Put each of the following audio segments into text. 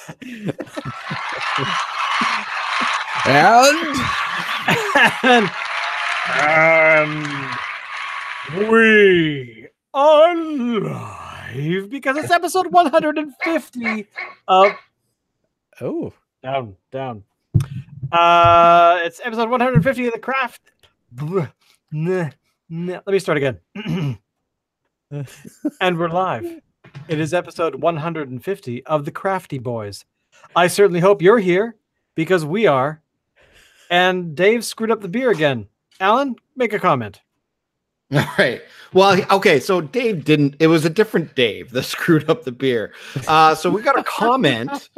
and we are live because it's episode 150 of down. It's episode 150 of the Craft. Let me start again. And we're live. It is episode 150 of the Crafty Boys. I certainly hope you're here because we are. And Dave screwed up the beer again. Alan, make a comment. All right. Well, okay. So Dave didn't. It was a different Dave that screwed up the beer. So we got a comment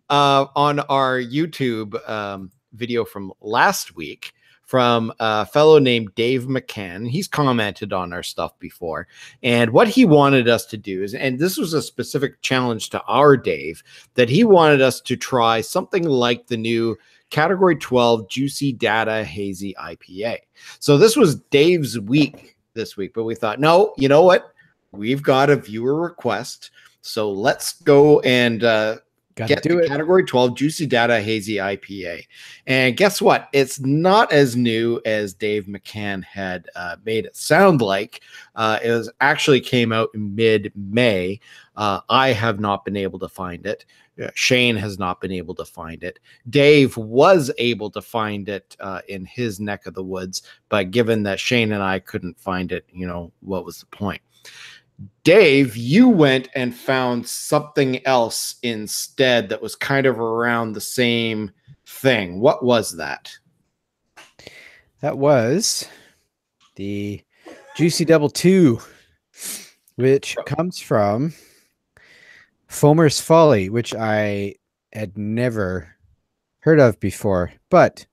on our YouTube video from last week from a fellow named Dave McCann. He's commented on our stuff before. And what he wanted us to do is, and this was a specific challenge to our Dave, that he wanted us to try something like the new Category 12 Juicy Data Hazy IPA. So this was Dave's week this week, but we thought, no, you know what? We've got a viewer request. So let's go and get the Category 12 Juicy Data Hazy IPA. And guess what? It's not as new as Dave McCann had made it sound like. It was actually came out in mid-May. I have not been able to find it. Shane has not been able to find it. Dave was able to find it in his neck of the woods, but given that Shane and I couldn't find it, you know, what was the point? Dave, you went and found something else instead that was kind of around the same thing. What was that? That was the Juicy Double 2, which comes from Foamer's Folly, which I had never heard of before, but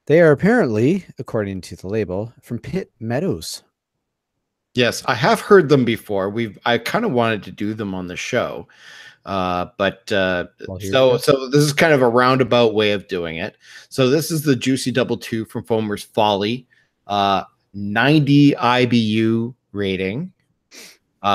they are apparently, according to the label, from Pitt Meadows. Yes, I have heard them before. I kind of wanted to do them on the show, so this is kind of a roundabout way of doing it. So this is the Juicy Double 2 from Foamer's Folly, 90 IBU rating,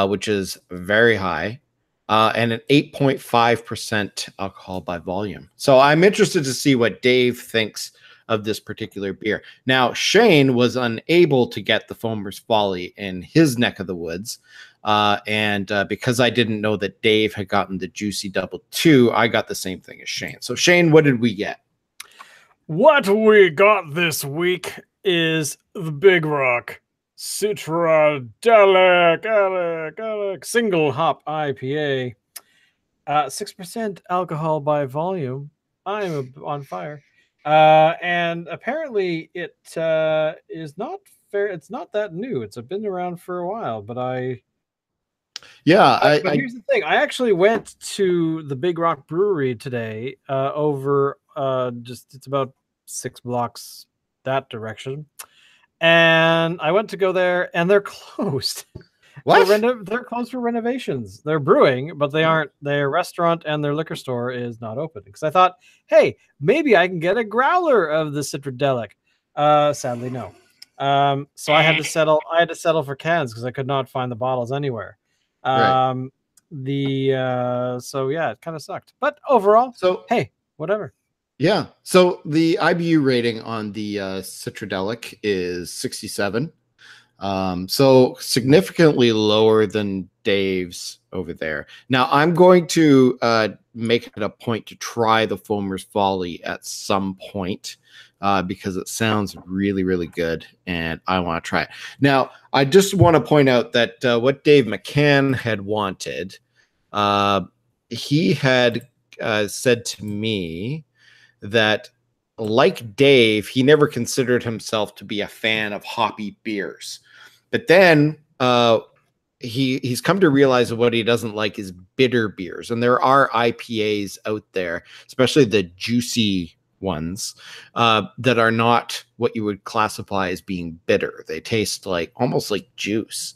which is very high. And an 8.5% alcohol by volume. So I'm interested to see what Dave thinks of this particular beer. Now, Shane was unable to get the Foamer's Folly in his neck of the woods. Because I didn't know that Dave had gotten the Juicy Double 2, I got the same thing as Shane. So Shane, what did we get? What we got this week is the Big Rock Citradelic single hop IPA, 6% alcohol by volume. I'm on fire, and apparently it is not fair. It's not that new. It's been around for a while, but here's the thing. I actually went to the Big Rock Brewery today. It's about 6 blocks that direction. And I went to go there, and they're closed. What? They're closed for renovations. They're brewing, but they aren't. Their restaurant and their liquor store is not open. Because I thought, hey, maybe I can get a growler of the Citradelic. Sadly, no. So I had to settle. I had to settle for cans because I could not find the bottles anywhere. Right. So yeah, it kind of sucked. But overall, so hey, whatever. Yeah. So the IBU rating on the Citradelic is 67. So significantly lower than Dave's over there. Now I'm going to make it a point to try the Foamer's Folly at some point because it sounds really, really good and I want to try it. Now, I just want to point out that what Dave McCann had wanted, he had said to me that, like Dave, he never considered himself to be a fan of hoppy beers. But then he's come to realize that what he doesn't like is bitter beers. And there are IPAs out there, especially the juicy ones, that are not what you would classify as being bitter. They taste like almost like juice.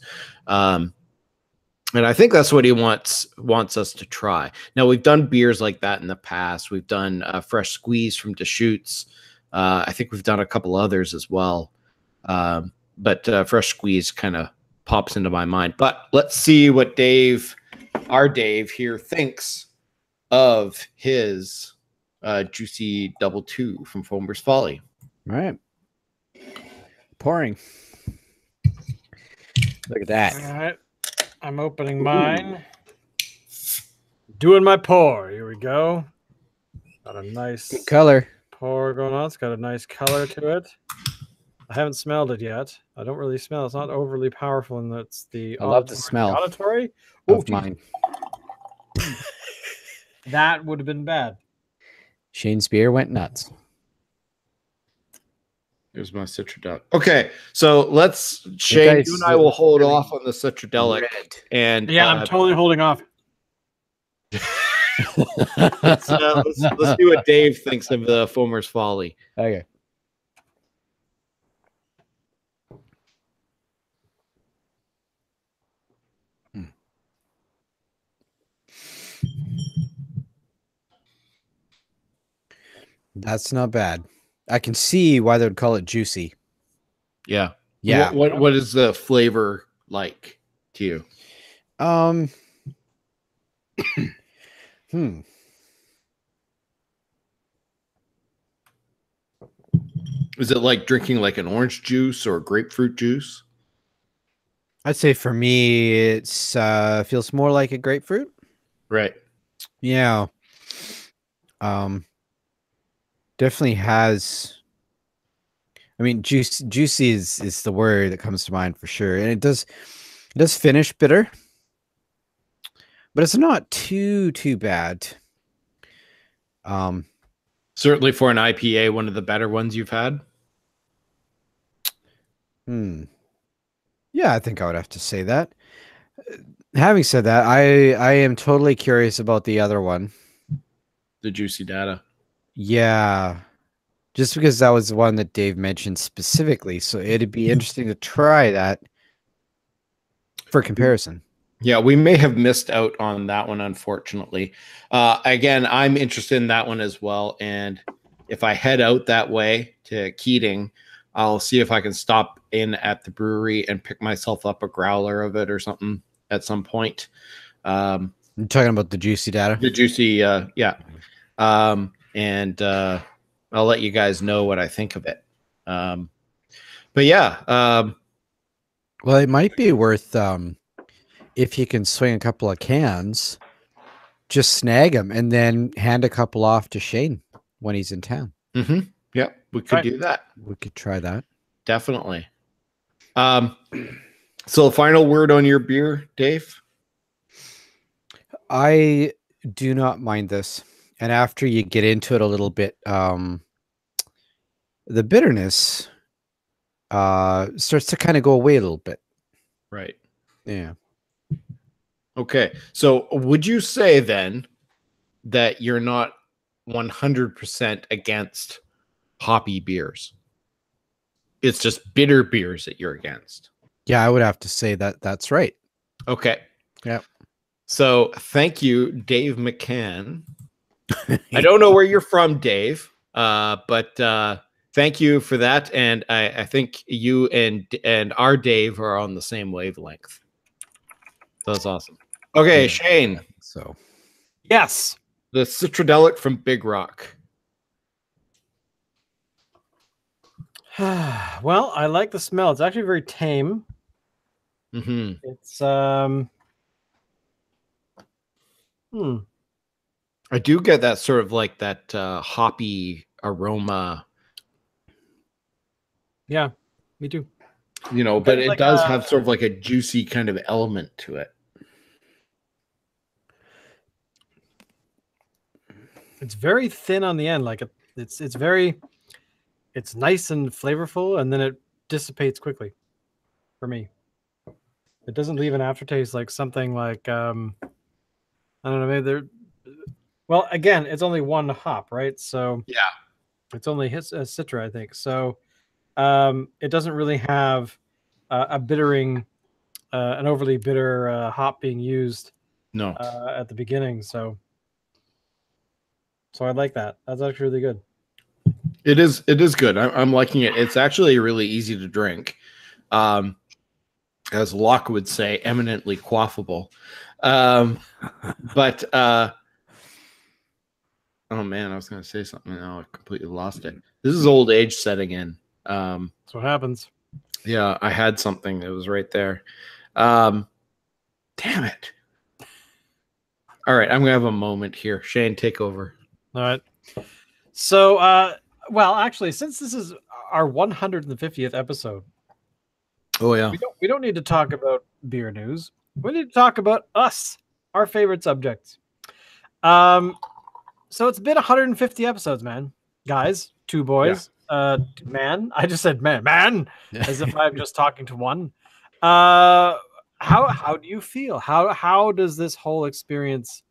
And I think that's what he wants us to try. Now, we've done beers like that in the past. We've done Fresh Squeeze from Deschutes. I think we've done a couple others as well. But Fresh Squeeze kind of pops into my mind. But let's see what our Dave here thinks of his Juicy Double 2 from Foamer's Folly. All right. Pouring. Look at that. All right. I'm opening mine. Doing my pour. Here we go. Got a nice Good color. pour going on. It's got a nice color to it. I haven't smelled it yet. I don't really smell. It's not overly powerful, and that's the I love the smell auditory. of mine. That would have been bad. Shane's beer went nuts. Here's my Citradelic. Okay, so let's, Shane, you and I will hold off on the Citradelic. And yeah, I'm totally holding off. let's see what Dave thinks of the Foamer's Folly. Okay. That's not bad. I can see why they would call it juicy. Yeah. Yeah. What is the flavor like to you? Is it like drinking like an orange juice or grapefruit juice? I'd say for me, it's feels more like a grapefruit. Right. Yeah. Definitely has. I mean, juicy is the word that comes to mind for sure, and it does finish bitter, but it's not too bad. Certainly for an IPA, one of the better ones you've had. Yeah, I think I would have to say that. Having said that, I am totally curious about the other one. The Juicy Data. Yeah. Just because that was the one that Dave mentioned specifically. So it'd be interesting to try that for comparison. Yeah, we may have missed out on that one, unfortunately. Again, I'm interested in that one as well. And if I head out that way to Keating, I'll see if I can stop in at the brewery and pick myself up a growler of it or something at some point. You're talking about the Juicy Data? The Juicy, yeah. And I'll let you guys know what I think of it. But yeah. Well, it might be worth, if you can swing a couple of cans, just snag them and then hand a couple off to Shane when he's in town. Mm-hmm. Yeah, we could do that. We could try that. Definitely. So final word on your beer, Dave? I do not mind this. And after you get into it a little bit, the bitterness starts to kind of go away a little bit. Right. Yeah. Okay. So would you say then that you're not 100% against hoppy beers? It's just bitter beers that you're against. Yeah, I would have to say that that's right. Okay. Yeah. So thank you, Dave McCann. I don't know where you're from, Dave, but thank you for that. And I think you and our Dave are on the same wavelength. That's awesome. Okay, yeah. Shane. So, yes, the Citradelic from Big Rock. Well, I like the smell. It's actually very tame. Mm-hmm. It's I do get that sort of like that hoppy aroma. Yeah, me too. You know, but it does have sort of like a juicy kind of element to it. It's very thin on the end. Like it's nice and flavorful, and then it dissipates quickly. For me, it doesn't leave an aftertaste like something like I don't know. Maybe they're. Well, again, it's only one hop, right? So yeah, it's only Citra, I think. So it doesn't really have a bittering, an overly bitter hop being used. No, at the beginning. So I like that. That's actually really good. It is good. I'm liking it. It's actually really easy to drink. As Locke would say, eminently quaffable. But Oh man, I was going to say something. Now I completely lost it. This is old age setting in. That's what happens. Yeah, I had something that was right there. Damn it. All right, I'm going to have a moment here. Shane, take over. All right. So, well, actually, since this is our 150th episode, Oh yeah. we don't need to talk about beer news. We need to talk about us, our favorite subjects. So it's been 150 episodes, man. Guys, two boys. Man. I just said man, as if I'm just talking to one. How do you feel? How does this whole experience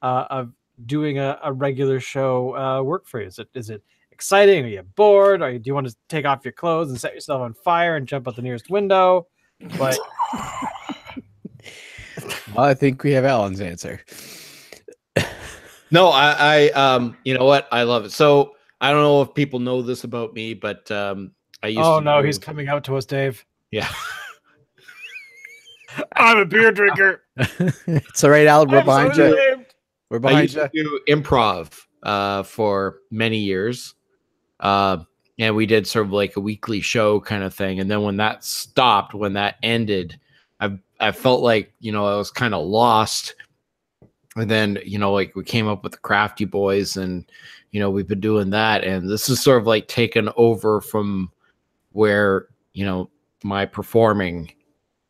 of doing a regular show work for you? Is it exciting? Are you bored? Do you want to take off your clothes and set yourself on fire and jump out the nearest window? Like, Well, I think we have Alan's answer. No, I you know what? I love it. So I don't know if people know this about me, but I used oh to no, do- he's coming out to us, Dave. Yeah. I'm a beer drinker. It's all right, Alan. We're I'm behind so you. ashamed. We're I behind used you. to do improv for many years. And we did sort of like a weekly show kind of thing. And then when that stopped, when that ended, I felt like, you know, I was kind of lost. And then, you know, like we came up with the Crafty Boys and, you know, we've been doing that. And this is sort of like taken over from where, you know, my performing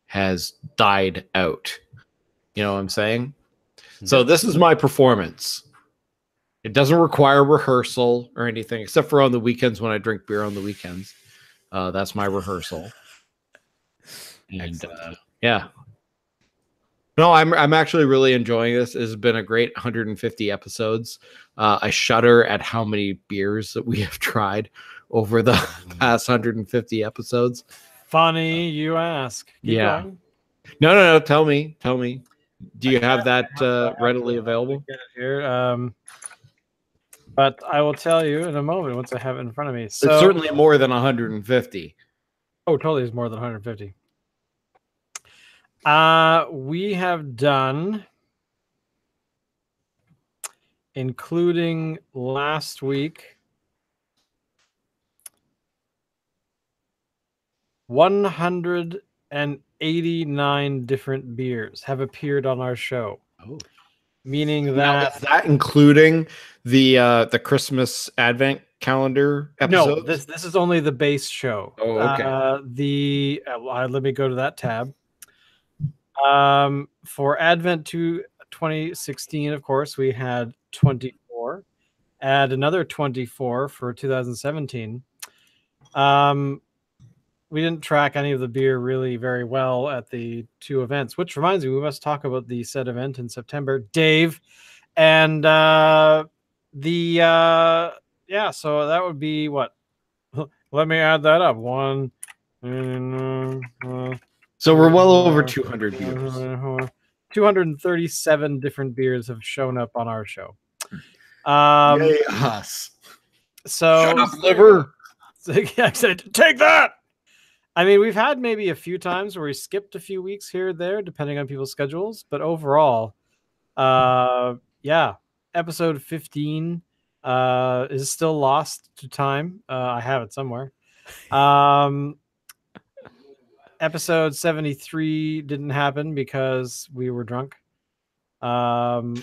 has died out. You know what I'm saying? So this is my performance. It doesn't require rehearsal or anything, except for on the weekends when I drink beer on the weekends. That's my rehearsal. And yeah. No, I'm actually really enjoying this. It has been a great 150 episodes. I shudder at how many beers that we have tried over the past 150 episodes. Funny you ask. Keep Yeah. going. No. Tell me. Do you have that readily available? Get it here. But I will tell you in a moment once I have it in front of me. So It's certainly more than 150. oh, totally is more than 150. We have done, including last week, 189 different beers have appeared on our show. Oh. Meaning Now, that is that including the Christmas Advent calendar episodes? no, this is only the base show. Oh, okay. Let me go to that tab. For Advent to 2016, of course, we had 24. Add another 24 for 2017. We didn't track any of the beer really very well at the two events, which reminds me, we must talk about the said event in September, Dave. And so that would be what? Let me add that up. One. So we're well over 200 beers. 237 different beers have shown up on our show. Yay, us. So Shut up, liver. Yeah, take that. I mean, we've had maybe a few times where we skipped a few weeks here or there, depending on people's schedules. But overall, episode 15 is still lost to time. I have it somewhere. Episode 73 didn't happen because we were drunk. And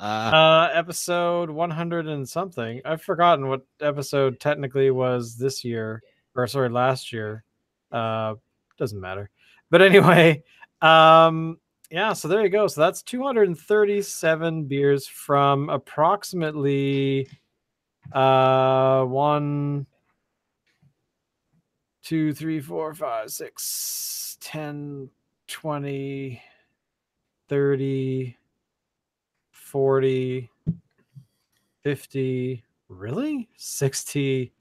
episode 100 and something, I've forgotten what episode technically was this year, or sorry, last year. Doesn't matter. But anyway, so there you go. So that's 237 beers from approximately 1, 2, 3, 4, 5, 6, 10, 20, 30, 40, 50, really? 60.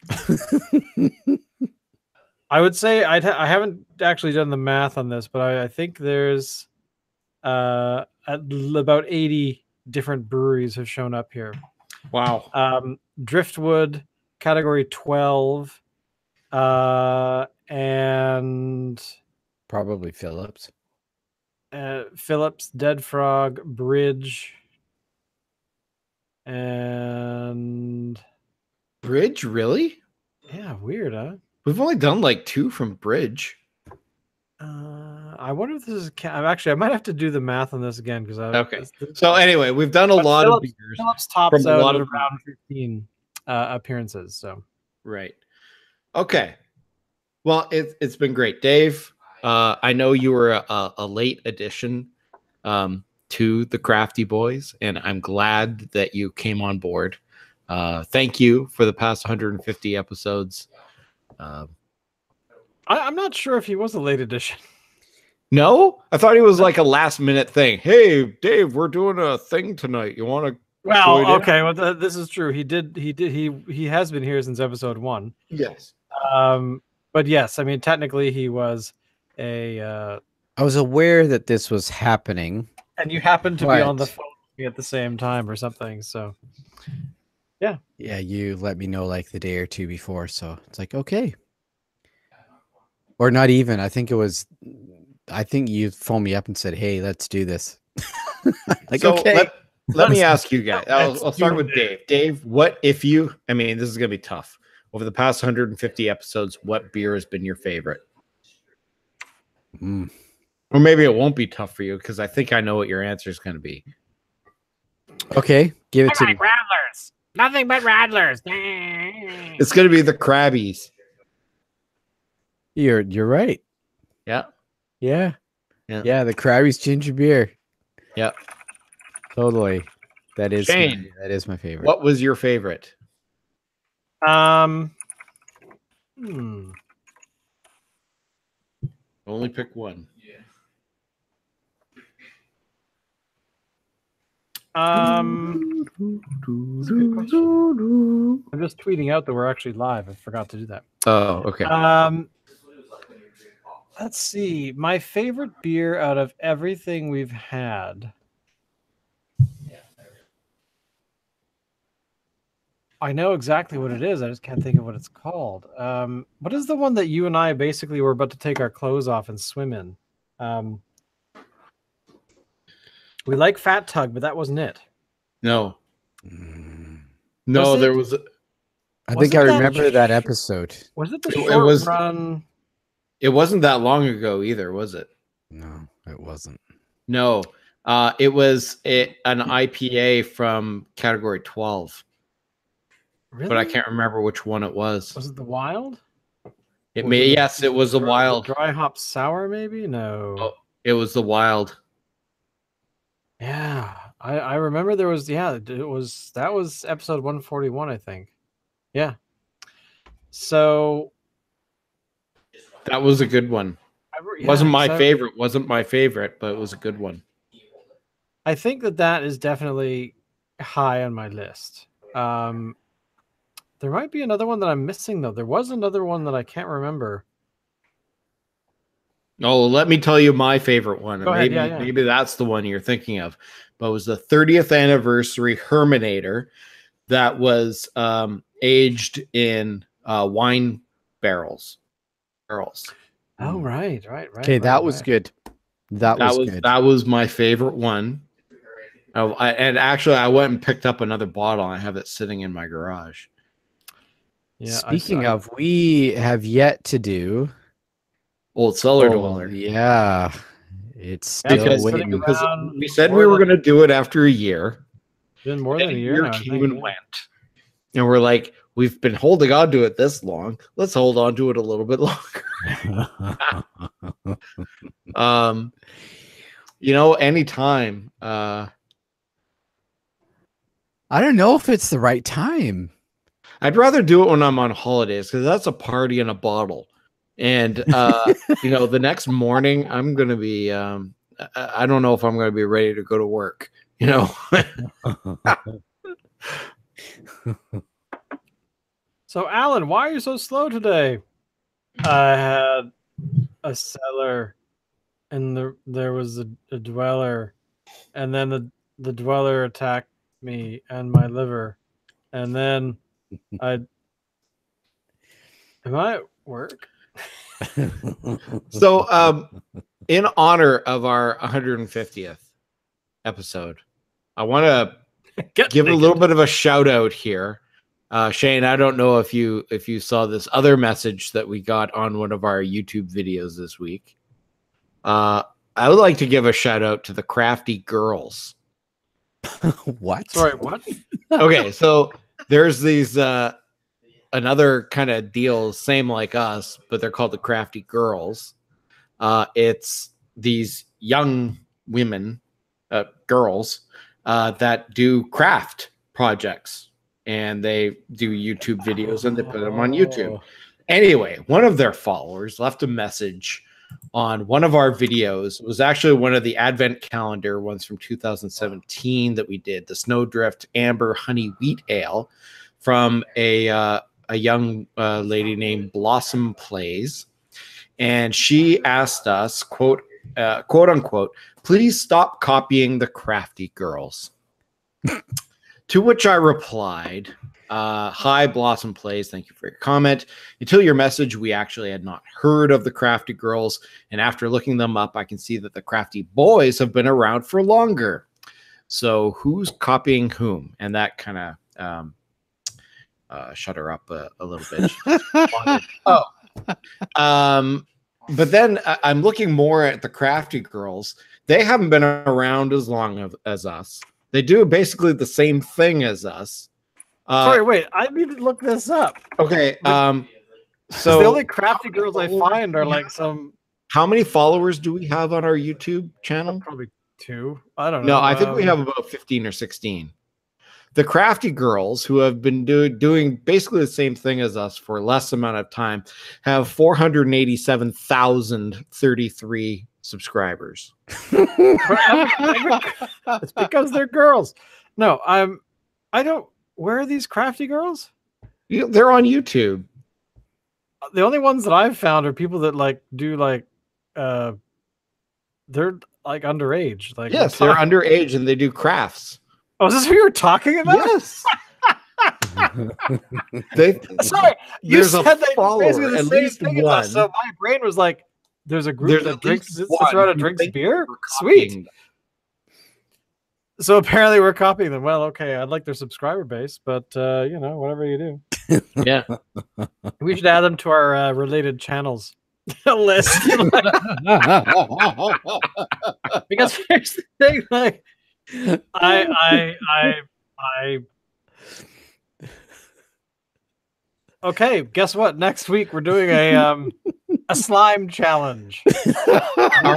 I would say I haven't actually done the math on this, but I think there's about 80 different breweries have shown up here. Wow. Driftwood, category 12, and Probably Phillips. Phillips, Dead Frog, Bridge, And Bridge, really? yeah, weird, huh? We've only done like 2 from Bridge. I wonder if this is. Actually, I might have to do the math on this again because Okay. So anyway, we've done a lot of beers. Phillips tops from a out lot at of around 15 appearances. So right. Okay. Well, it's been great, Dave. I know you were a late addition to the Crafty Boys, and I'm glad that you came on board. Thank you for the past 150 episodes. I'm not sure if he was a late addition. No, I thought he was like a last minute thing. Hey, Dave, we're doing a thing tonight. You want to? Well, okay. Well, this is true. He has been here since episode 1. Yes. But yes, I mean, technically he was a. I was aware that this was happening. And you happened to be on the phone at the same time or something. So, yeah. Yeah, you let me know like the day or 2 before. So it's like, okay. Or not even. I think you phoned me up and said, hey, let's do this. Like, so okay. Let me ask you guys. I'll start with Dave. Dave, what if you, I mean, this is going to be tough. Over the past 150 episodes, what beer has been your favorite? Or maybe it won't be tough for you because I think I know what your answer is going to be. Okay, give it to me. Rattlers. Nothing but Rattlers. It's going to be the Crabbies. You're right. Yeah. Yeah. The Crabby's ginger beer. Yeah. Totally. That is Shane, that is my favorite. What was your favorite? Only pick one. I'm just tweeting out that we're actually live. I forgot to do that. Oh, okay. Let's see. My favorite beer out of everything we've had. I know exactly what it is. I just can't think of what it's called. What is the one that you and I basically were about to take our clothes off and swim in? We like Fat Tug, but that wasn't it. No. No, there was. I think I remember that episode. Was it the short run? It wasn't that long ago either, was it? No, it wasn't. No. It was an IPA from category 12. Really? But I can't remember which one it was. Was it the Wild? Yes, it was the Wild. Dry hop sour, maybe? No. Oh, it was the Wild. Yeah. I remember there was, that was episode 141, I think. Yeah. So that was a good one. Wasn't my favorite, but it was a good one. I think that is definitely high on my list. There might be another one that I'm missing, though. There was another one that I can't remember. Oh, let me tell you my favorite one. Go ahead, yeah. Maybe that's the one you're thinking of. But it was the 30th anniversary Herminator that was aged in wine barrels. Oh, right. Okay, that was good. That was good. That was my favorite one. And actually, I went and picked up another bottle. I have it sitting in my garage. Yeah. Speaking of, we have yet to do Old Cellar Dweller. Yeah, it's still waiting. Because we said we were going to do it after a year. Been more than a year now, came and went, and we're like, we've been holding on to it this long. Let's hold on to it a little bit longer. Anytime. I don't know if it's the right time. I'd rather do it when I'm on holidays because that's a party in a bottle. And, the next morning I'm going to be, I don't know if I'm going to be ready to go to work, So, Alan, why are you so slow today? I had a cellar and there was a dweller, and then the dweller attacked me and my liver, and then am I at work? So in honor of our 150th episode, I want to give a little bit of a shout out here. Shane, I don't know if you saw this other message that we got on one of our YouTube videos this week. I would like to give a shout out to the Crafty girls. What? Sorry, what? Okay, so there's these another kind of deal, same like us, but they're called the Crafty girls. It's these young women, girls, that do craft projects, and they do YouTube videos and they put them on YouTube. Anyway, one of their followers left a message on one of our videos. It was actually one of the advent calendar ones from 2017 that we did, the Snowdrift Amber Honey Wheat Ale, from a young lady named Blossom Plays. And she asked us, quote unquote, please stop copying the Crafty girls. To which I replied, hi, Blossom Plays. Thank you for your comment. Until your message, we actually had not heard of the Crafty girls. And after looking them up, I can see that the Crafty boys have been around for longer. So who's copying whom? And that kind of shut her up a little bit. But then I'm looking more at the Crafty girls. They haven't been around as long as us. They do basically the same thing as us. Sorry, wait. I need to look this up. Okay. So the only Crafty girls I find are like some. How many followers do we have on our YouTube channel? Probably 2. I don't know. No, I think we have about 15 or 16. The Crafty girls, who have been doing basically the same thing as us for less amount of time, have 487,033 subscribers. It's because they're girls. No, I don't. Where are these Crafty girls? They're on YouTube. The only ones that I've found are people that like do like, they're like underage. Like, yes, they're underage and they do crafts. Oh, is this who you were talking about? Yes. Sorry, you there's said a they follower, basically the at same least thing as one. us, so my brain was like, there's a group that drinks, sits one around and who drinks thinks beer? we're Sweet. copying them. So apparently we're copying them. Well, okay, I'd like their subscriber base, but you know, whatever you do. Yeah. We should add them to our related channels list. Because here's the thing, like, okay, guess what? Next week we're doing a slime challenge.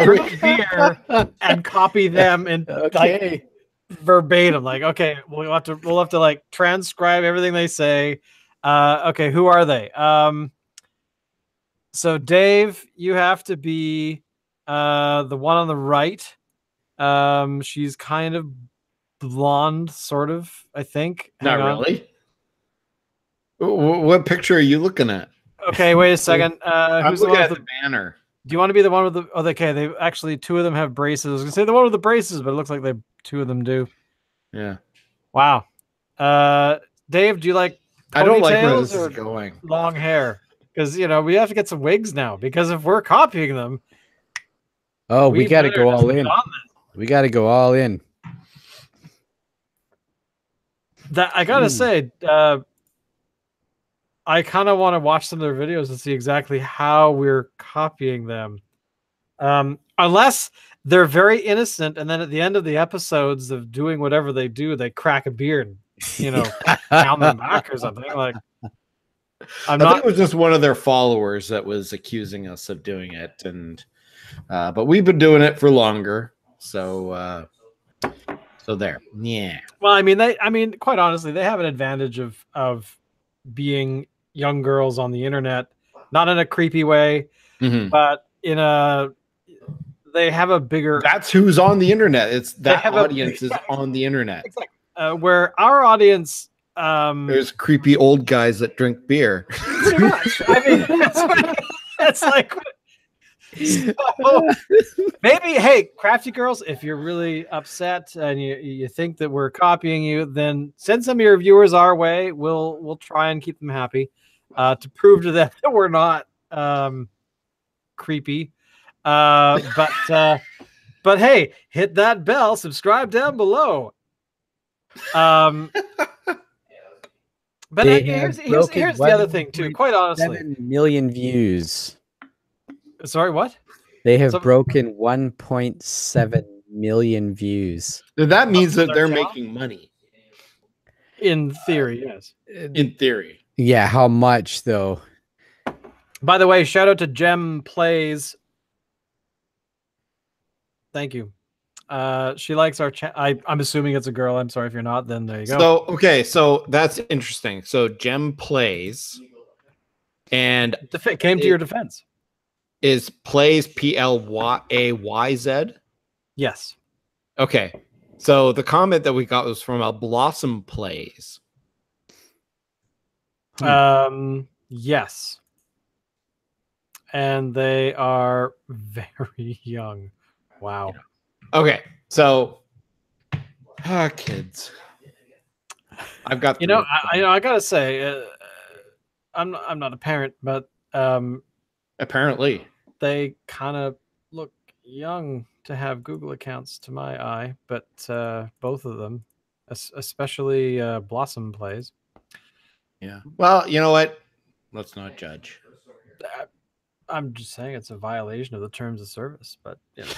Drink beer and copy them in like verbatim. Like, okay, we'll have to like transcribe everything they say. Okay, who are they? So Dave, you have to be the one on the right. She's kind of blonde, sort of, I think. Not really. What picture are you looking at? Okay, wait a second. I'm Who's looking the one at with the banner. Do you want to be the one with the? Oh, okay. They actually 2 of them have braces. I was gonna say the one with the braces, but it looks like 2 of them do. Yeah. Wow. Dave, do you like? I don't like where ponytails this is or going. long hair, because you know we have to get some wigs now. Because if we're copying them, Oh, we got to better go just all get in. on this. We got to go all in. That I gotta say, I kind of want to watch some of their videos and see exactly how we're copying them. Unless they're very innocent, and then at the end of the episodes of doing whatever they do, they crack a beer and, you know, pound them back or something. Like, I think it was just one of their followers that was accusing us of doing it, and but we've been doing it for longer, so there. Yeah. Well, I mean, quite honestly, they have an advantage of being young girls on the internet, not in a creepy way, but in a. They have a bigger. That's who's on the internet. It's that audience is on the internet. Exactly. Where our audience, there's creepy old guys that drink beer. Pretty much. I mean, that's like. So, maybe, hey, Crafty girls, if you're really upset and you think that we're copying you, then send some of your viewers our way. We'll try and keep them happy, to prove to them that we're not creepy. But hey, hit that bell, subscribe down below. Um, but They here's have here's broken here's the other thing too. Quite honestly, 7 million views. sorry, what? They have So- broken 1.7 million views. That means For that their they're channel? making money. In theory, yes. In theory. Yeah, how much though? By the way, shout out to Gem Plays. Thank you. She likes our chat. I'm assuming it's a girl. I'm sorry if you're not. Then there you go. So okay, so that's interesting. So Gem Plays, and Came to your defense. is Plays PLYAYZ? Yes. Okay. So the comment that we got was from a Blossom Plays. Yes. And they are very young. Wow. Okay. So kids. I've got I gotta say, I'm not a parent, but apparently they kind of look young to have Google accounts to my eye, but both of them, especially Blossom Plays. Yeah. Well, you know what? Let's not judge. I'm just saying it's a violation of the terms of service, but you know.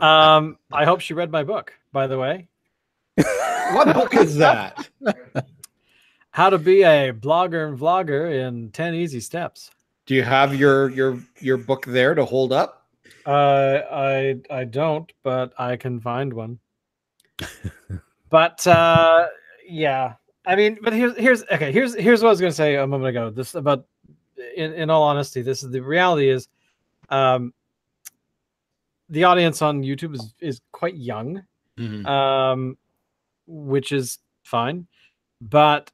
I hope she read my book, by the way. What book is that? How to be a blogger and vlogger in 10 easy steps. Do you have your book there to hold up? I don't, but I can find one. But yeah, I mean, but here's what I was going to say a moment ago. This about, in all honesty, this is the reality is, the audience on YouTube is quite young, which is fine, but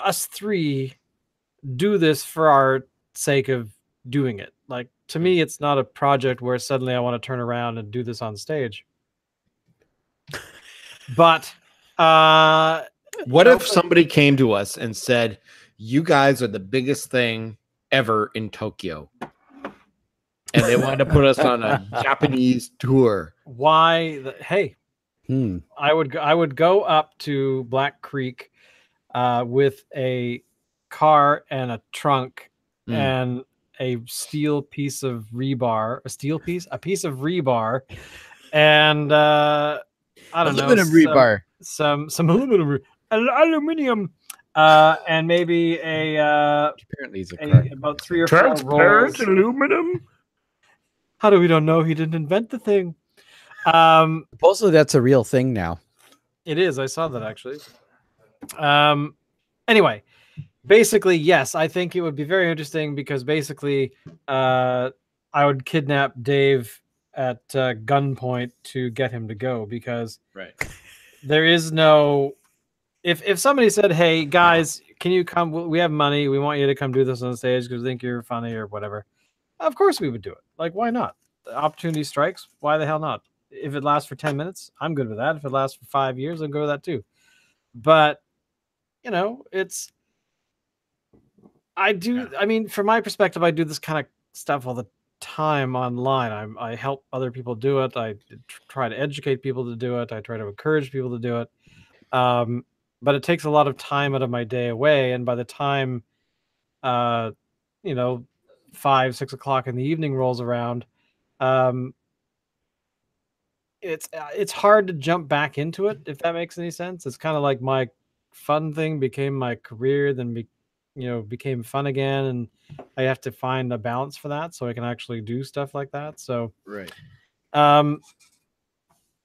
us three do this for our sake of doing it. Like, to me, it's not a project where suddenly I want to turn around and do this on stage. But what if somebody came to us and said, you guys are the biggest thing ever in Tokyo, and they wanted to put us on a Japanese tour? Hey, I would go up to Black Creek with a car and a trunk and a piece of rebar, a piece of rebar, and I don't know, rebar, some aluminum, and maybe apparently it's about 3 or 4 rolls. Aluminum. How do we don't know he didn't invent the thing? Supposedly that's a real thing now. It is. I saw that actually. Anyway, basically, yes, I think it would be very interesting because basically, I would kidnap Dave at gunpoint to get him to go, because there is no. If somebody said, "Hey guys, can you come? We have money. We want you to come do this on stage because we think you're funny or whatever," of course we would do it. Like, why not? The opportunity strikes. Why the hell not? If it lasts for 10 minutes, I'm good with that. If it lasts for 5 years, I'm good with that too. But you know, I mean, from my perspective, I do this kind of stuff all the time online. I help other people do it. I try to educate people to do it. I try to encourage people to do it. But it takes a lot of time out of my day away. And by the time, 5, 6 o'clock in the evening rolls around, it's hard to jump back into it, if that makes any sense. It's kind of like my fun thing became my career, then became fun again, and I have to find a balance for that so I can actually do stuff like that. So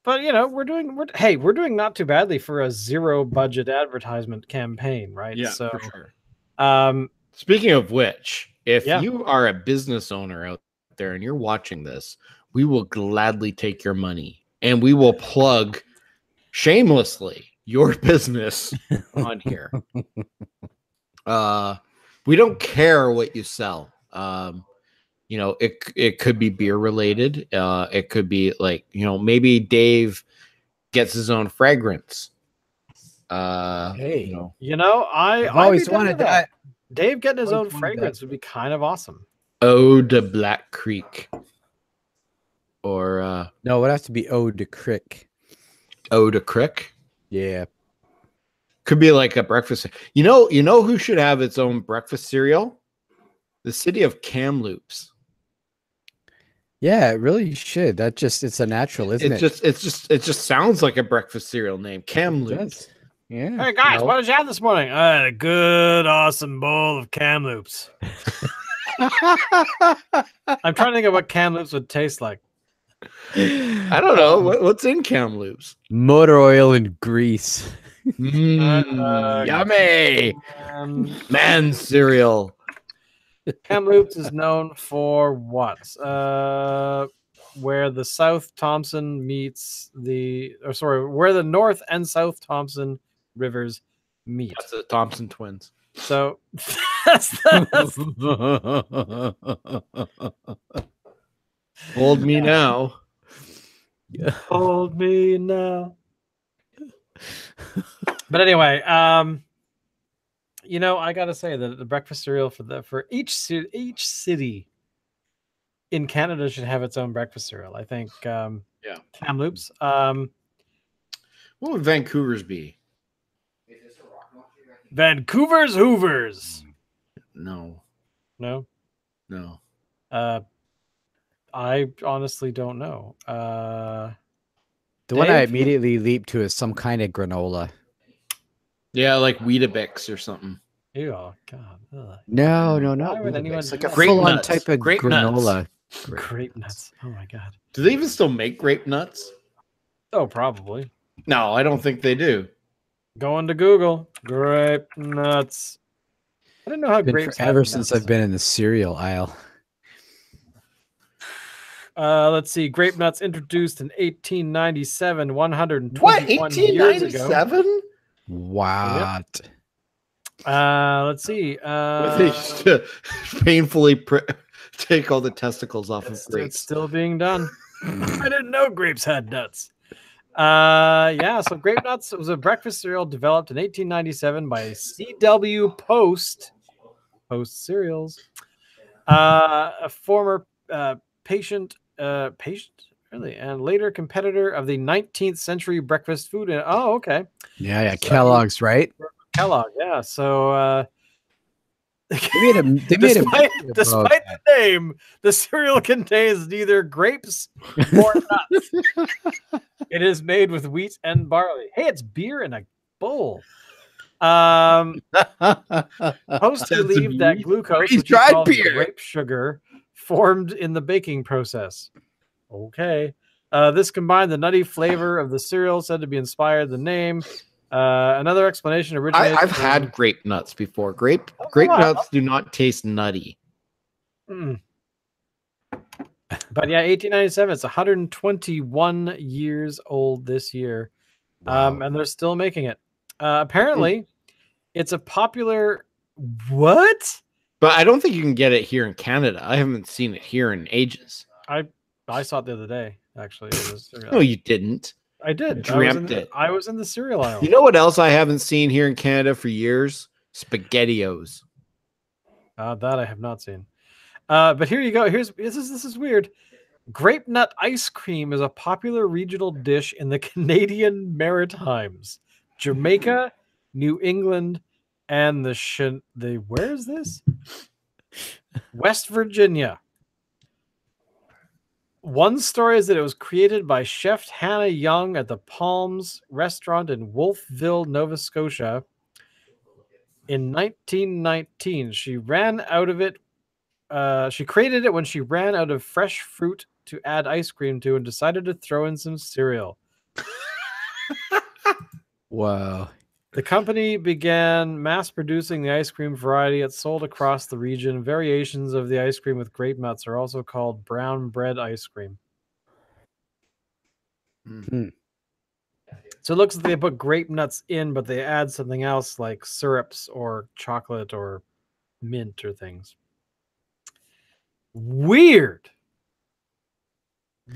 but we're doing not too badly for a 0 budget advertisement campaign, right? Yeah, so for sure. Speaking of which, if Yeah. you are a business owner out there and you're watching this, we will gladly take your money and we will plug shamelessly your business on here. We don't care what you sell. It could be beer related. It could be like, maybe Dave gets his own fragrance. I've always wanted that. Dave getting his own fragrance would be kind of awesome. Ode to Black Creek. or No, it would have to be Eau de Crick. Eau de Crick. Yeah. Could be like a breakfast. You know who should have its own breakfast cereal? The city of Kamloops. Yeah, it really should. It's a natural, isn't it? It just sounds like a breakfast cereal name. It Kamloops. does. Yeah. Hey guys, No. what did you have this morning? I had a good, awesome bowl of Kamloops. I'm trying to think of what Kamloops would taste like. I don't know what's in Kamloops. Motor oil and grease. Yummy man cereal. Kamloops is known for what? Where the South Thompson meets where the North and South Thompson rivers meet. That's the Thompson twins. So Hold me now. hold me now. But anyway, I gotta say that the breakfast cereal for each city in Canada should have its own breakfast cereal. I think Kamloops. What would Vancouver's be? Vancouver's Hoovers. No. I honestly don't know. The one I Dave? immediately leap to is some kind of granola. Yeah, like Weetabix or something. Ew, oh God. Ugh. No, Why not would anyone Weetabix. do Like a that? Grape full-on nuts. type of Grape granola. Grape nuts. Oh my God. Do they even still make grape nuts? Oh, probably. No, I don't think they do. Going to Google. Grape nuts. I didn't know how Been grapes forever had since nuts. I've been in the cereal aisle. Let's see. Grape nuts introduced in 1897, 121 What? years ago. 1897? What? Let's see. They used to painfully take all the testicles off of It's grapes. still being done. I didn't know grapes had nuts. So Grape Nuts was a breakfast cereal developed in 1897 by C.W. Post Cereals, a former patient, really, and later competitor of the 19th century breakfast food. Oh, okay. Yeah, So Kellogg's, right? Kellogg, yeah. So They made despite a the name, the cereal contains neither grapes nor nuts. It is made with wheat and barley. Hey, it's beer in a bowl. Post believed that glucose, which is called grape sugar, formed in the baking process. Okay. This combined the nutty flavor of the cereal, said to be inspired the name. Another explanation originated. I've had grape nuts before. Grape nuts do not taste nutty. But yeah, 1897. It's 121 years old this year, and they're still making it. Apparently, it's a popular. What? But I don't think you can get it here in Canada. I haven't seen it here in ages. I saw it the other day. Actually, No, you didn't. I did. Dreamt it. I was in the cereal aisle. You know what else I haven't seen here in Canada for years? SpaghettiOs. That I have not seen. But here you go. This is weird. Grape nut ice cream is a popular regional dish in the Canadian Maritimes, Jamaica, New England, and where is this? West Virginia. One story is that it was created by Chef Hannah Young at the Palms restaurant in Wolfville, Nova Scotia. In 1919, she ran out of it. She created it when she ran out of fresh fruit to add ice cream to and decided to throw in some cereal. Wow. The company began mass producing the ice cream variety it sold across the region. Variations of the ice cream with grape nuts are also called brown bread ice cream. So it looks like they put grape nuts in, but they add something else like syrups or chocolate or mint or things. Weird.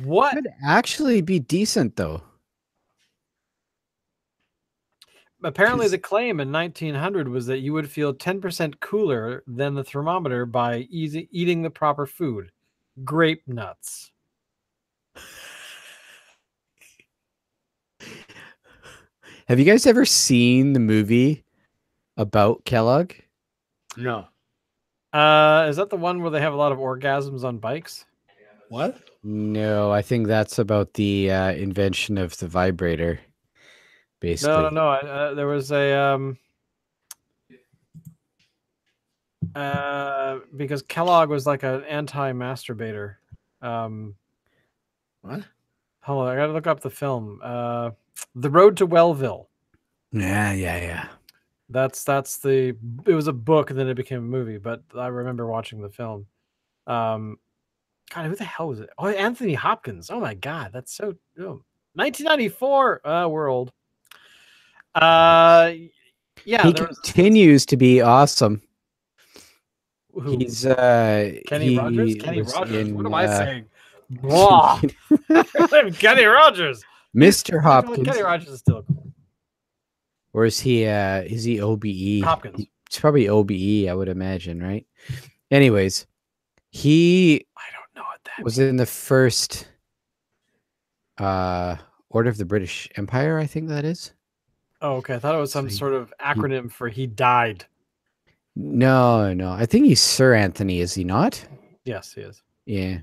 What? Could actually be decent though. Apparently, the claim in 1900 was that you would feel 10% cooler than the thermometer by eating the proper food. Grape nuts. Have you guys ever seen the movie about Kellogg? No. Is that the one where they have a lot of orgasms on bikes? What? No, I think that's about the invention of the vibrator, basically. No. There was a because Kellogg was like an anti-masturbator. What? Hold on, I gotta look up the film. The Road to Wellville. Yeah. It was a book and then it became a movie, but I remember watching the film. God, who the hell was it? Oh, Anthony Hopkins. Oh my God, that's so 1994. We're old. Yeah, He continues to be awesome. who? He's Kenny Rogers. Kenny was Rogers. in, What am I saying? Blah. Kenny Rogers. Mr. Hopkins. Kenny Rogers is still cool. Or is he OBE? Hopkins. It's probably OBE, I would imagine, right? Anyways, he I don't know what that was in the first Order of the British Empire, I think that is. Oh, okay. I thought it was some sort of acronym for he died. No. I think he's Sir Anthony, is he not? Yes, he is. Yeah.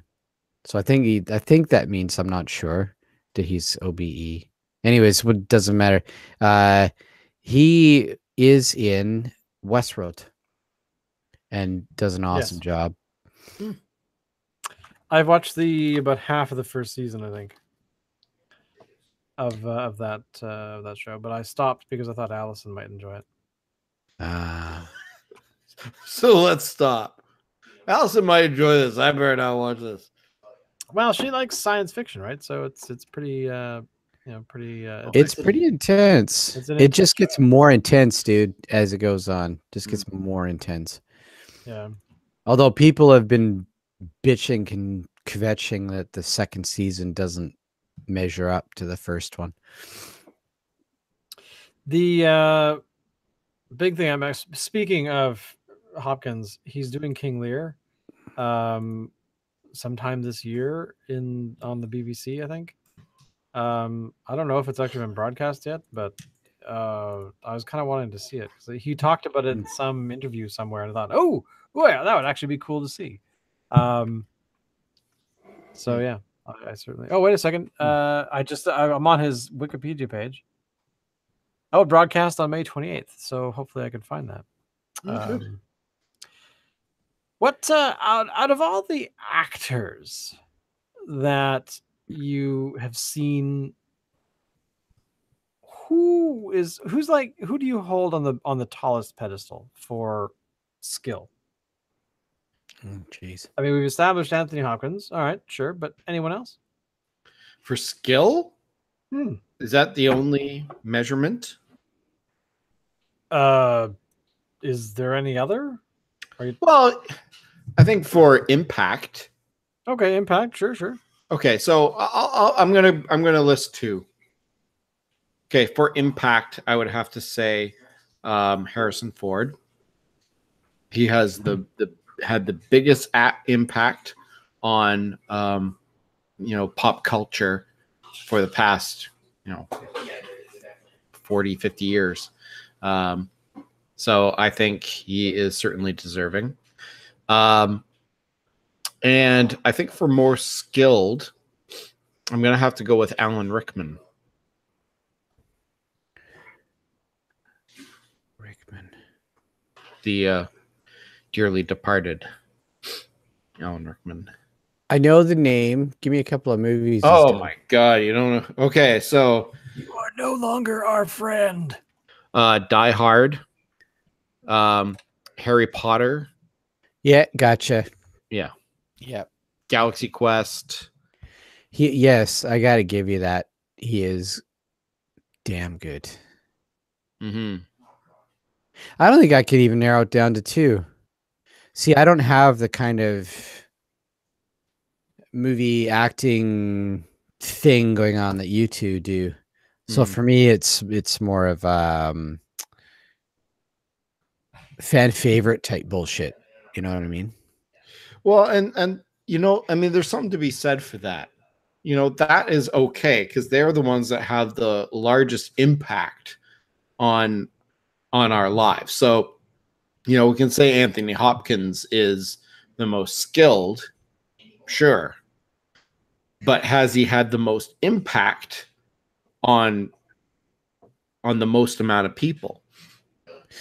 So I think that means, I'm not sure, that he's OBE. Anyways, what doesn't matter. He is in Westworld and does an awesome job. I've watched about half of the first season, I think, of that show, but I stopped because I thought Allison might enjoy it. So let's stop. Allison might enjoy this. I better not watch this. Well, she likes science fiction, right? So it's pretty pretty. It's pretty intense. It just gets more intense, dude, as it goes on. Just gets more intense. Yeah. Although people have been bitching and kvetching that the second season doesn't measure up to the first one. The big thing speaking of Hopkins, he's doing King Lear sometime this year on the BBC, I think. I don't know if it's actually been broadcast yet, but I was kind of wanting to see it because he talked about it in some interview somewhere, and I thought, oh yeah, that would actually be cool to see. So yeah, I certainly. Oh, wait a second. I'm on his Wikipedia page. Oh, broadcast on May 28th. So hopefully I can find that. What out of all the actors that you have seen, who do you hold on the tallest pedestal for skill? Jeez. I mean, we've established Anthony Hopkins. All right, sure, but anyone else? For skill? Is that the only measurement? Is there any other? Well, I think for impact. Okay, impact. Sure. Okay, so I'm gonna list two. Okay, for impact, I would have to say Harrison Ford. He has had the biggest impact on pop culture for the past 40, 50 years. So I think he is certainly deserving. And I think for more skilled, I'm going to have to go with Alan Rickman. The dearly departed Alan Rickman. I know the name. Give me a couple of movies. Oh my God, you don't know? Okay, so you are no longer our friend. Die Hard, Harry Potter. Yeah, gotcha. Yeah. Yep. Galaxy Quest. Yes, I got to give you that. He is damn good. Mm-hmm. I don't think I could even narrow it down to two. See, I don't have the kind of movie acting thing going on that you two do. So for me, it's more of fan favorite type bullshit. You know what I mean? Well, and I mean, there's something to be said for that. you know, that is okay because they're the ones that have the largest impact on our lives. So, you know, we can say Anthony Hopkins is the most skilled, sure, but has he had the most impact on the most amount of people?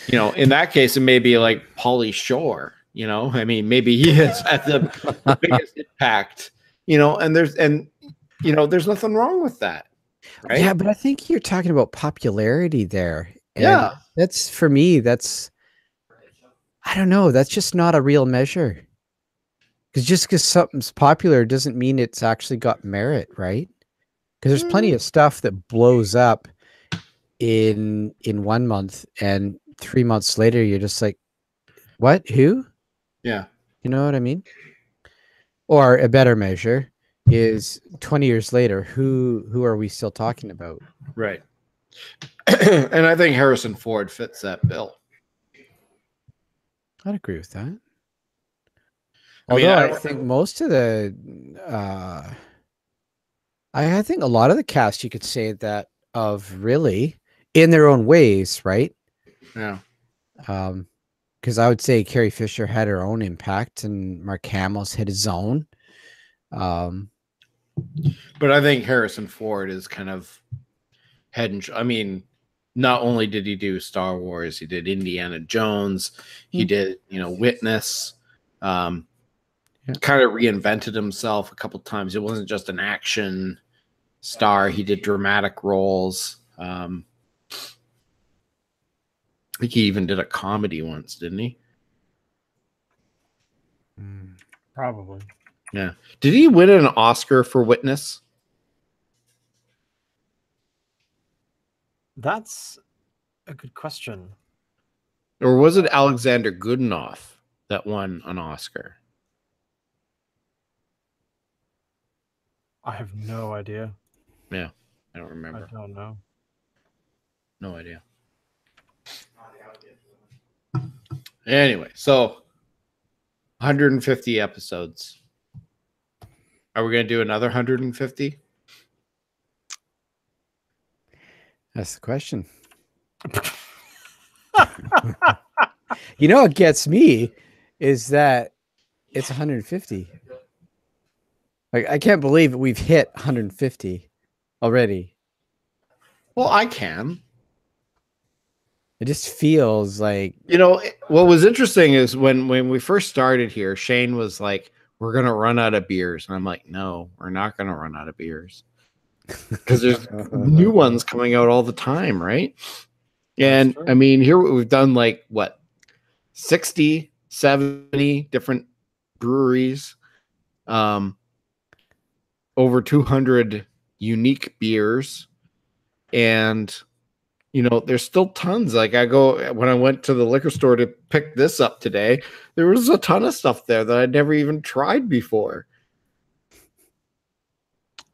You know, in that case, it may be like Pauly Shore. You know, I mean, maybe he has had the biggest impact. You know, and there's nothing wrong with that, right? Yeah, but I think you're talking about popularity there. And Yeah. that's, for me, that's, I don't know, that's just not a real measure. Because just because something's popular doesn't mean it's actually got merit, right? Because there's plenty of stuff that blows up in 1 month, and 3 months later you're just like, what? Who? Yeah. You know what I mean? Or a better measure is 20 years later, who are we still talking about? Right. And I think Harrison Ford fits that bill. I'd agree with that. I mean, Although I think most of the I think a lot of the cast, you could say that of, really, in their own ways, right? Yeah. Because I would say Carrie Fisher had her own impact, and Mark Hamill's hit his own. But I think Harrison Ford is kind of head and I mean, not only did he do Star Wars, he did Indiana Jones, he did, you know, Witness, kind of reinvented himself a couple times. It wasn't just an action star. He did dramatic roles. I think he even did a comedy once, didn't he? Probably. Yeah. Did he win an Oscar for Witness? That's a good question. Or was it Alexander Goodenough that won an Oscar? I have no idea. Yeah, I don't remember. I don't know. No idea. Anyway, so 150 episodes. Are we going to do another 150? That's the question. You know what gets me is that it's 150. Like, I can't believe we've hit 150 already. Well, I can. It just feels like, you know, what was interesting is when we first started here, Shane was like, we're going to run out of beers. And I'm like, no, we're not going to run out of beers. Because there's new ones coming out all the time, right? And I mean, here we've done like, what, 60, 70 different breweries, over 200 unique beers. And, you know, there's still tons. Like when I went to the liquor store to pick this up today, there was a ton of stuff there that I'd never even tried before.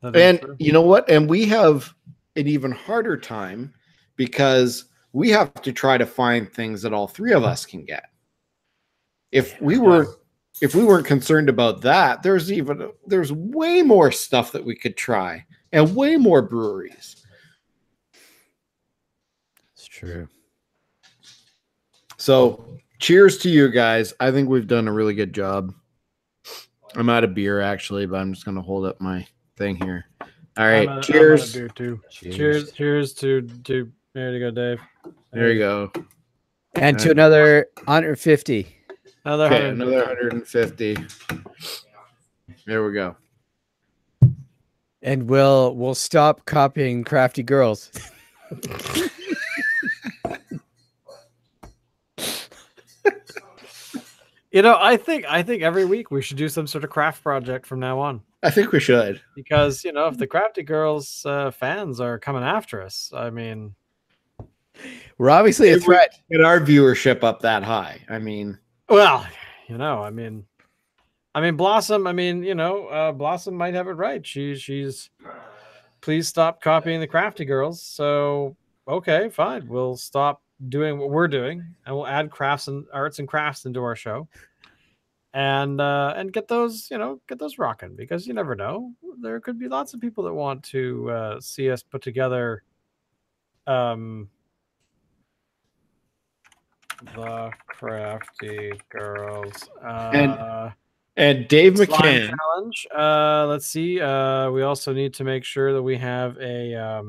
And you know what? And we have an even harder time because we have to try to find things that all three of us can get. If we weren't concerned about that, there's way more stuff that we could try and way more breweries. it's true. So cheers to you guys. I think we've done a really good job. I'm out of beer actually, but I'm just going to hold up my thing here. All right. Cheers. I'm out of beer too. Cheers. Cheers to there you go, Dave. There you go. And to another 150. Another 150. There we go. And we'll stop copying Crafty Girls. You know, I think every week we should do some sort of craft project from now on. I think we should. Because, you know, if the Crafty Girls fans are coming after us, I mean, we're obviously a threat. Get our viewership up that high. I mean, well, you know, I mean Blossom, you know, Blossom might have it right. She's please stop copying the Crafty Girls. So, okay, fine. We'll stop doing what we're doing and we'll add crafts and arts and crafts into our show. and get those rocking, because you never know. There could be lots of people that want to see us put together the Crafty Girls And Dave slime McCann. challenge. Let's see. We also need to make sure that we have a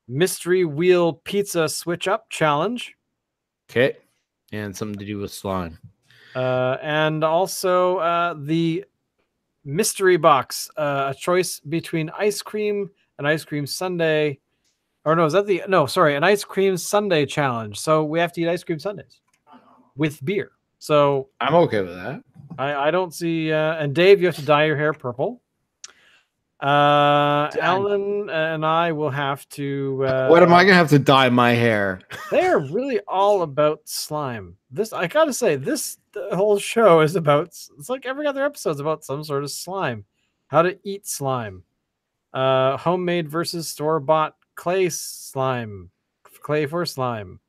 mystery wheel pizza switch up challenge. Okay. And something to do with slime. And also the mystery box, a choice between ice cream and ice cream sundae. Or no, is that an ice cream sundae challenge. So we have to eat ice cream sundaes with beer. So I'm okay with that. I don't see. And Dave, you have to dye your hair purple. Alan and I will have to. What am I gonna have to dye my hair? They're really all about slime. I gotta say, the whole show is about. It's like every other episode is about some sort of slime. How to eat slime. Homemade versus store-bought clay slime. Clay for slime.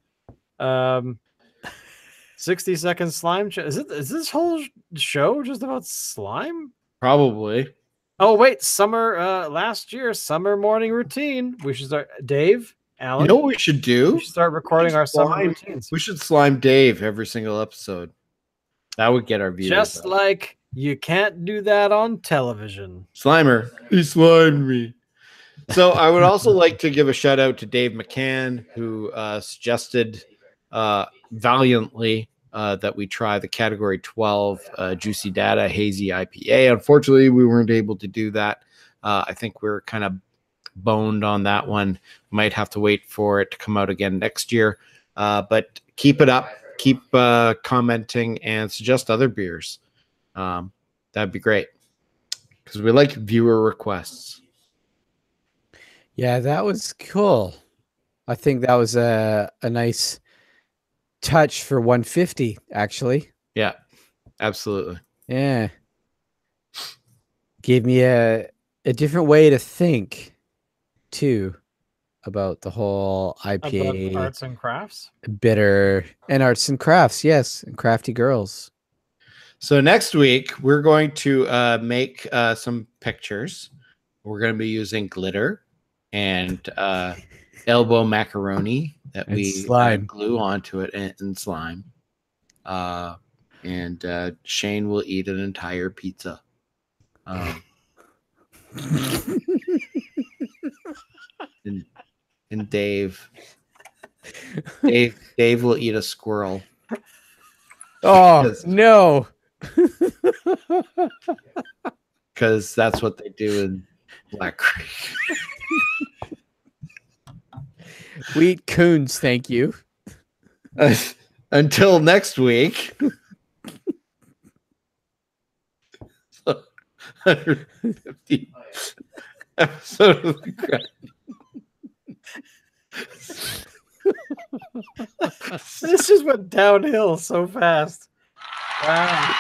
60-second slime. Is this whole show just about slime? Probably. Oh wait, last year summer morning routine. We should start. Dave, Alan. You know what we should do? We should start recording our summer routines. We should slime Dave every single episode. That would get our viewers. Just like you can't do that on television. Slimer, he slimed me. So I would also like to give a shout out to Dave McCann, who suggested valiantly that we try the Category 12 Juicy Data Hazy IPA. Unfortunately, we weren't able to do that. I think we're kind of boned on that one. Might have to wait for it to come out again next year. But keep it up. Keep commenting and suggest other beers. That'd be great, because we like viewer requests. Yeah, that was cool. I think that was a nice touch for 150, actually. Yeah, absolutely. Yeah. Gave me a different way to think, too, about the whole IPA. About arts and crafts? Bitter. And arts and crafts, yes. And crafty girls. So next week, we're going to make some pictures. We're going to be using glitter and elbow macaroni that we glue onto it, and slime. And Shane will eat an entire pizza. And Dave will eat a squirrel. Oh, no. Because that's what they do in Black Creek. We eat coons, thank you. Until next week. 150 episode of the Crafty. This just went downhill so fast. Wow.